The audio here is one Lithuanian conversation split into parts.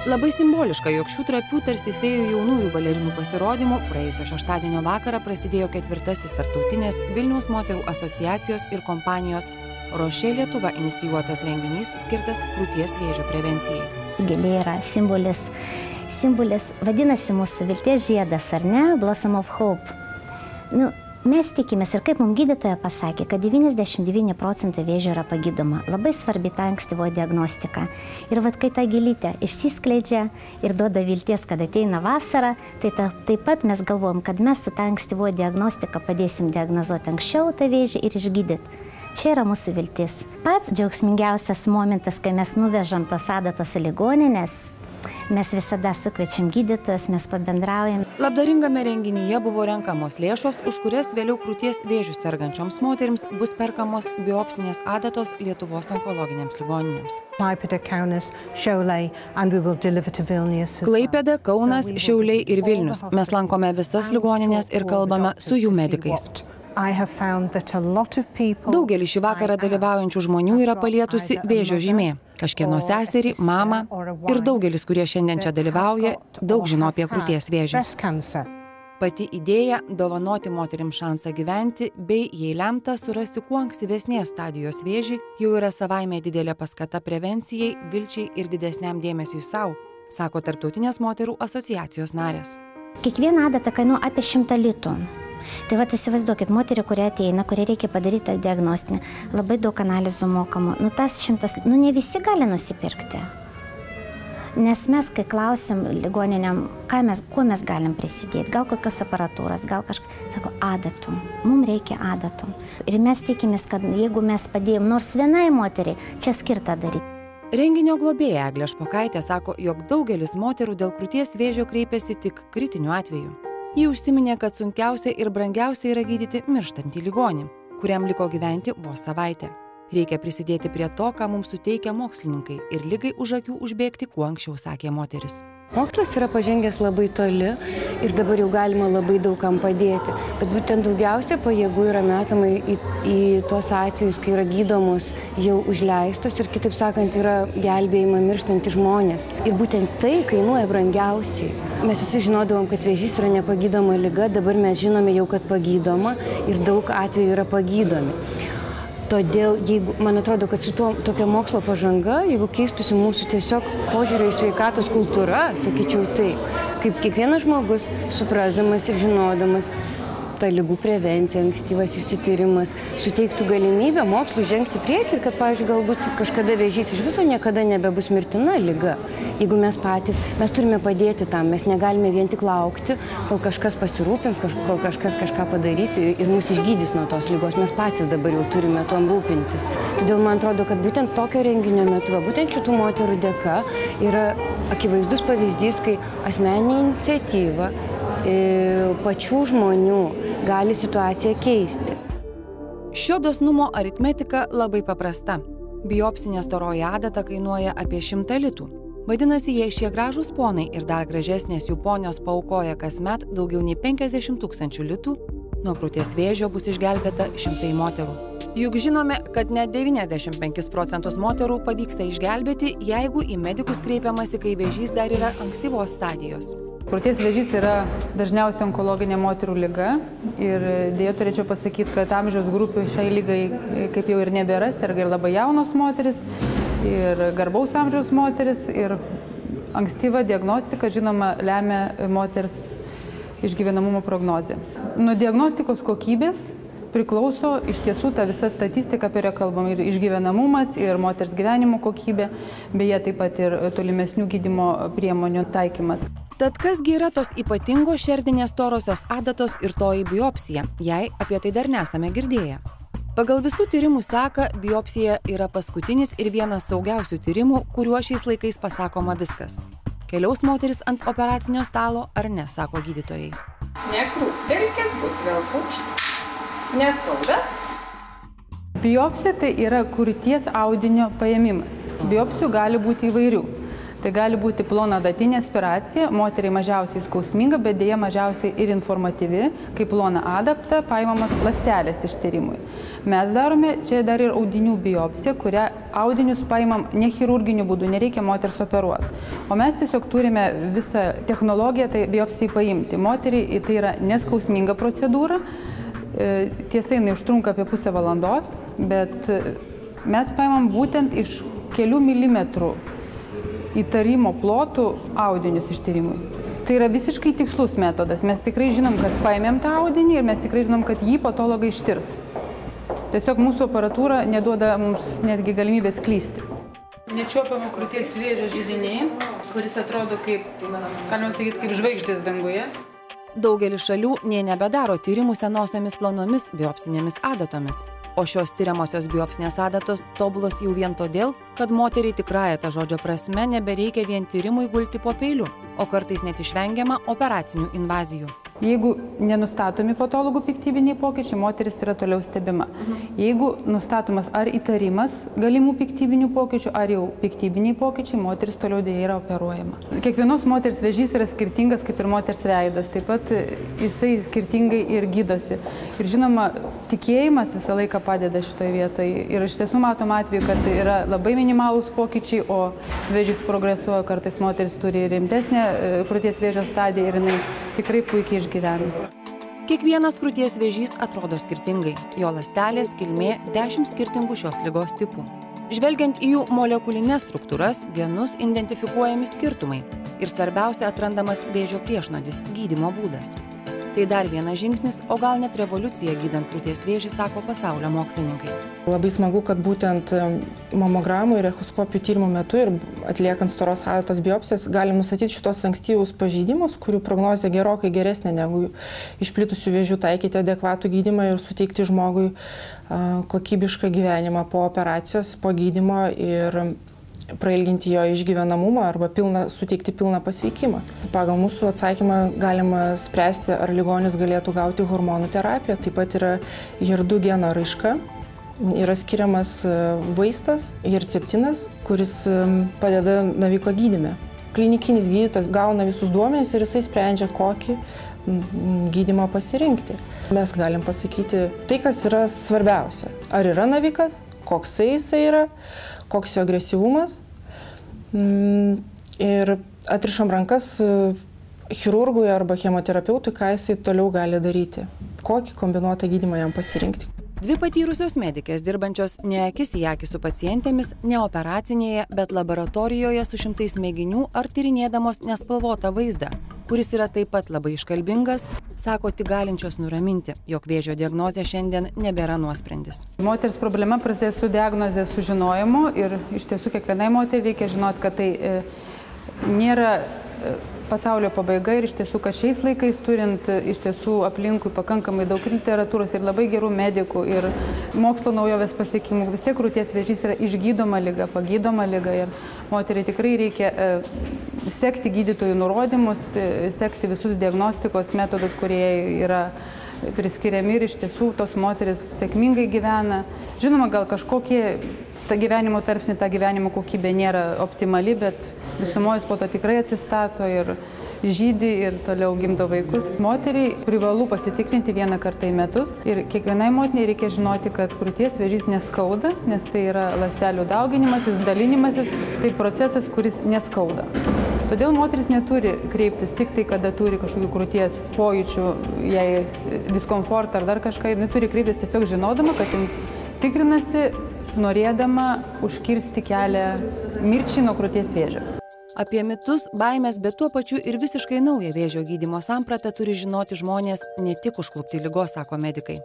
Labai simboliška, jog šių trapių tarsi fėjų jaunųjų balerinų pasirodymų praėjusio šeštadienio vakarą prasidėjo 4. tarptautinės Vilniaus moterų asociacijos ir kompanijos Rošė Lietuva inicijuotas renginys skirtas krūties vėžio prevencijai. Gėlė yra simbolis, vadinasi mūsų vilties žiedas, ar ne? Blossom of Hope. Mes tikimės ir kaip mums gydytoja pasakė, kad 99% vėžio yra pagydoma. Labai svarbi ta ankstyvo diagnostika. Ir kai ta gėlytė išsiskleidžia ir duoda vilties, kad ateina vasara, tai taip pat mes galvojam, kad mes su ta ankstyvo diagnostika padėsim diagnozuoti anksčiau tą vėžį ir išgydyti. Čia yra mūsų viltis. Pats džiaugsmingiausias momentas, kai mes nuvežam tos adatos į ligonines, mes visada sukviečiam gydytojus, mes pabendraujam. Labdaringame renginyje buvo renkamos lėšos, už kurias vėliau krūties vėžių sergančioms moterims bus perkamos biopsinės adatos Lietuvos onkologiniams ligoninėms. Klaipėda, Kaunas, Šiauliai ir Vilnius. Mes lankome visas ligoninės ir kalbame su jų medikais. Daugelį šį vakarą dalyvaujančių žmonių yra palietusi vėžio žymė. Kažkieno seserį, mamą ir daugelis, kurie šiandien čia dalyvauja, daug žino apie krūties vėžį. Pati idėja dovanoti moterims šansą gyventi bei, jei lemta, surasti kuo ankstyvesnės stadijos vėžį, jau yra savaime didelė paskata prevencijai, vilčiai ir didesniam dėmesiui savo, sako Tarptautinės moterų asociacijos narės. Kiekviena adata kainuoja apie 100 litų. Tai įsivaizduokit, moterį, kurie ateina, kurie reikia padaryti diagnostinę, labai daug analizų mokamų. Tas 100, ne visi gali nusipirkti. Nes mes, kai klausim ligoniniam, kuo mes galim prisidėti, gal kokios aparatūros, gal sako, adatų. Mums reikia adatų. Ir mes tikimės, kad jeigu mes padėjom nors vienai moteriai, čia skirta daryti. Renginio globėja Eglė Špokaitė sako, jog daugelis moterų dėl krūties vėžio kreipiasi tik kritiniu atveju. Ji užsiminė, kad sunkiausia ir brangiausia yra gydyti mirštantį ligonį, kuriam liko gyventi vos savaitę. Reikia prisidėti prie to, ką mums suteikia mokslininkai ir ligai už akių užbėgti kuo anksčiau, sakė moteris. Mokslas yra pažengęs labai toli ir dabar jau galima labai daug kam padėti. Bet būtent daugiausia pajėgų yra metama į tuos atvejus, kai yra gydomos jau užleistos ir, kitaip sakant, yra gelbėjama mirštantys žmonės. Ir būtent tai kainuoja brangiausiai. Mes visi žinodavom, kad vėžys yra nepagydoma liga, dabar mes žinome jau, kad pagydoma ir daug atvejų yra pagydomi. Todėl, man atrodo, kad su tokia mokslo pažanga, jeigu keistųsi mūsų tiesiog požiūrio į sveikatos kultūra, sakyčiau tai, kaip kiekvienas žmogus, suprasdamas ir žinodamas tą ligų prevenciją, ankstyvas išsityrimas, suteiktų galimybę mokslui žengti priekį ir kad, pavyzdžiui, galbūt kažkada vėžys iš viso niekada nebebus mirtina liga. Jeigu mes patys, mes turime padėti tam, mes negalime vien tik laukti, kol kažkas pasirūpins, kol kažkas kažką padarys ir mus išgydys nuo tos ligos. Mes patys dabar jau turime tuom rūpintis. Todėl man atrodo, kad būtent tokio renginio metu, būtent šitų moterų dėka yra akivaizdus pavyzdys, kai asmeninė iniciatyva pačių žmonių gali situaciją keisti. Šio dosnumo aritmetika labai paprasta. Biopsinė storoji adata kainuoja apie 100 litų. Vadinasi, jei šie gražūs ponai ir dar gražesnės jų ponios paaukoja kasmet daugiau nei 50 000 litų, nuo krūties vėžio bus išgelbėta 100 moterų. Juk žinome, kad net 95% moterų pavyksta išgelbėti, jeigu į medikus kreipiamasi, kai vėžys dar yra ankstyvos stadijos. Krūties vėžys yra dažniausia onkologinė moterų liga ir dėja turėčiau pasakyti, kad amžiaus grupių šiai lygai kaip jau ir nebėra, serga ir labai jaunos moteris, ir garbaus amžiaus moteris, ir ankstyva diagnostika, žinoma, lemia moters išgyvenamumo prognozę. Nuo diagnostikos kokybės priklauso iš tiesų ta visa statistika, apie kurią kalbam, ir išgyvenamumas, ir moters gyvenimo kokybė, beje, taip pat ir tolimesnių gydymo priemonių taikymas. Tad kasgi yra tos ypatingos šerdinės storosios adatos ir toji biopsija, jei apie tai dar nesame girdėję? Pagal visų tyrimų seką, biopsija yra paskutinis ir vienas saugiausių tyrimų, kuriuo šiais laikais pasakoma viskas. Keliaus moteris ant operacinio stalo ar ne, sako gydytojai. Nekrūptelkit, bus vėl purkšti. Neskauda? Biopsija tai yra krūties audinio paėmimas. Biopsijų gali būti įvairių. Tai gali būti plonadatinė aspiracija, moteriai mažiausiai skausminga, bet dėja mažiausiai ir informatyvi, kaip plona adapta, paimamas ląstelės ištyrimui. Mes darome čia dar ir audinių biopsiją, kurią audinius paimam ne chirurginiu būdu, nereikia moters operuoti. O mes tiesiog turime visą technologiją tai biopsijai paimti. Moteriai tai yra neskausminga procedūra, tiesa, jinai užtrunka apie pusę valandos, bet mes paimam būtent iš kelių milimetrų įtarimo plotų audinius ištyrimui. Tai yra visiškai tikslus metodas. Mes tikrai žinom, kad paėmėm tą audinį ir mes tikrai žinom, kad jį patologai ištirs. Tiesiog mūsų aparatūra neduoda mums netgi galimybės klysti. Nečiuopiamo krūties vėžio židiniai, kuris atrodo kaip, galima sakyti, kaip žvaigždės danguje. Daugelis šalių nė nebedaro tyrimų senosiomis plonomis biopsinėmis adatomis. O šios tyriamosios biopsinės adatos tobulos jau vien todėl, kad moteriai tikrąja ta žodžio prasme nebereikia vien tyrimui gulti po peiliu, o kartais net išvengiama operacinių invazijų. Jeigu nenustatomi patologų piktybiniai pokyčiai, moteris yra toliau stebima. Jeigu nustatomas ar įtarimas galimų piktybinių pokyčių, ar jau piktybiniai pokyčiai, moteris toliau dėja yra operuojama. Kiekvienos moters vėžys yra skirtingas, kaip ir moters veidas, taip pat jisai skirtingai ir gydosi. Ir žinoma, tikėjimas visą laiką padeda šitoje vietoje. Ir iš tiesų matom atveju, kad yra labai minimalūs pokyčiai, o vėžys progresuoja, kartais moteris turi rimtesnę krūties vėžio stadiją ir jinai tikrai puikiai išgyvena. Kiekvienas krūties vėžys atrodo skirtingai. Jo ląstelės, kilmė, 10 skirtingų šios ligos tipų. Žvelgiant į jų molekulines struktūras, genus identifikuojami skirtumai. Ir svarbiausia atrandamas vėžio priešnuodis – gydymo būdas. Tai dar vienas žingsnis, o gal net revoliucija gydant krūties vėžį, sako pasaulio mokslininkai. Labai smagu, kad būtent mamogramų ir echoskopijų tyrimų metu ir atliekant storos adatos biopsijas galim nustatyti šitos ankstyvus pažeidimus, kurių prognozė gerokai geresnė negu išplitusių vėžių, taikyti adekvatų gydymą ir suteikti žmogui kokybišką gyvenimą po operacijos, po gydymo ir prailginti jo išgyvenamumą arba suteikti pilną pasveikimą. Pagal mūsų atsakymą galima spręsti, ar ligonis galėtų gauti hormonų terapiją. Taip pat yra HER2 geno raiška. Yra skiriamas vaistas, herceptinas, kuris padeda naviko gydyme. Klinikinis gydytojas gauna visus duomenis ir jisai sprendžia, kokį gydymą pasirinkti. Mes galim pasakyti tai, kas yra svarbiausia. Ar yra navikas, koksai jisai yra, koks jo agresyvumas ir atrišam rankas chirurgui arba chemoterapeutui, ką jisai toliau gali daryti, kokį kombinuotą gydymą jam pasirinkti. Dvi patyrusios medikės, dirbančios ne akis į akį su pacientėmis, ne operacinėje, bet laboratorijoje su šimtais mėginių ar tyrinėdamos nespalvotą vaizdą, kuris yra taip pat labai iškalbingas, sako tik galinčios nuraminti, jog vėžio diagnozė šiandien nebėra nuosprendis. Moters problema prasideda su diagnozės sužinojimu ir iš tiesų kiekvienai moteriai reikia žinoti, kad tai nėra pasaulio pabaiga ir iš tiesų, kad šiais laikais turint iš tiesų aplinkui pakankamai daug literatūros ir labai gerų medikų ir mokslo naujovės pasiekimų, vis tiek krūties vėžys yra išgydoma liga, pagydoma liga ir moteriai tikrai reikia sekti gydytojų nurodymus, sekti visus diagnostikos metodus, kurie yra priskiriami ir iš tiesų tos moteris sėkmingai gyvena. Žinoma, gal kažkokie ta gyvenimo tarpsnį, ta gyvenimo kokybė nėra optimali, bet visumojas po to tikrai atsistato ir žydi ir toliau gimdo vaikus. Moteriai privalu pasitikrinti vieną kartą į metus ir kiekvienai motiniai reikia žinoti, kad krūties vėžys neskauda, nes tai yra ląstelių dauginimasis, dalinimasis, tai procesas, kuris neskauda. Todėl moteris neturi kreiptis tik tai, kada turi kažkokių krūties pojūčių, jai diskomfortą ar dar kažką, jinai turi kreiptis tiesiog žinodama, kad tikrinasi, norėdama užkirsti kelią mirčiai nuo krūties vėžio. Apie mitus, baimės, bet tuo pačiu ir visiškai naują vėžio gydymo sampratą turi žinoti žmonės ne tik užklupti ligos, sako medikai.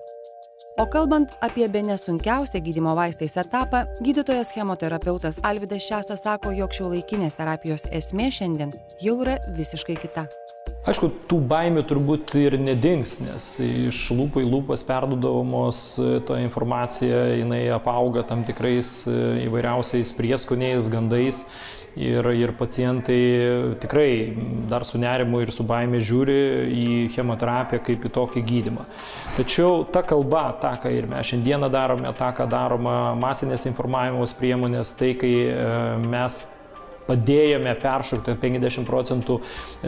O kalbant apie bene sunkiausią gydymo vaistais etapą, gydytojas chemoterapeutas Alvydas Šesas sako, jog šiuolaikinės terapijos esmė šiandien jau yra visiškai kita. Aišku, tų baimių turbūt ir nedings, nes iš lūpų į lūpas perdodamos ta informacija, jinai apauga tam tikrais įvairiausiais prieskoniais, gandais ir pacientai tikrai dar su nerimu ir su baime žiūri į chemoterapiją kaip į tokį gydymą. Tačiau ta kalba, tą, ką ir mes šiandieną darome, tą, ką daroma masinės informavimos priemonės, tai kai mes padėjome peršokti 50%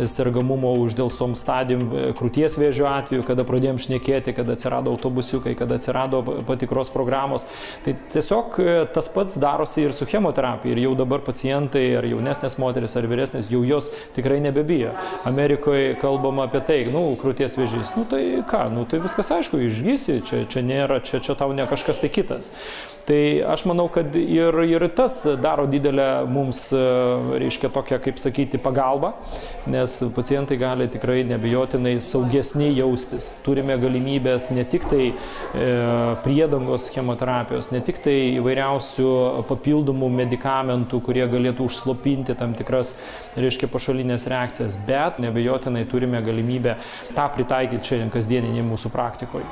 sergamumo uždelstom stadijom krūties vėžio atveju, kada pradėjom šnekėti, kada atsirado autobusiukai, kada atsirado patikros programos. Tai tiesiog tas pats darosi ir su chemoterapija. Ir jau dabar pacientai, ar jaunesnės moteris, ar vyresnės, jau jos tikrai nebebijo. Amerikoje kalbama apie tai, krūties vėžys, tai ką, tai viskas aišku, išgysi, čia nėra, čia tau ne kažkas tai kitas. Tai aš manau, kad ir tas daro didelę mums, reiškia, tokią, kaip sakyti, pagalbą, nes pacientai gali tikrai nebijotinai saugesni jaustis. Turime galimybės ne tik tai priedangos chemoterapijos, ne tik tai įvairiausių papildomų medikamentų, kurie galėtų užslopinti tam tikras, reiškia, pašalinės reakcijas, bet nebijotinai turime galimybę tą pritaikyti čia kasdieninėje mūsų praktikoje.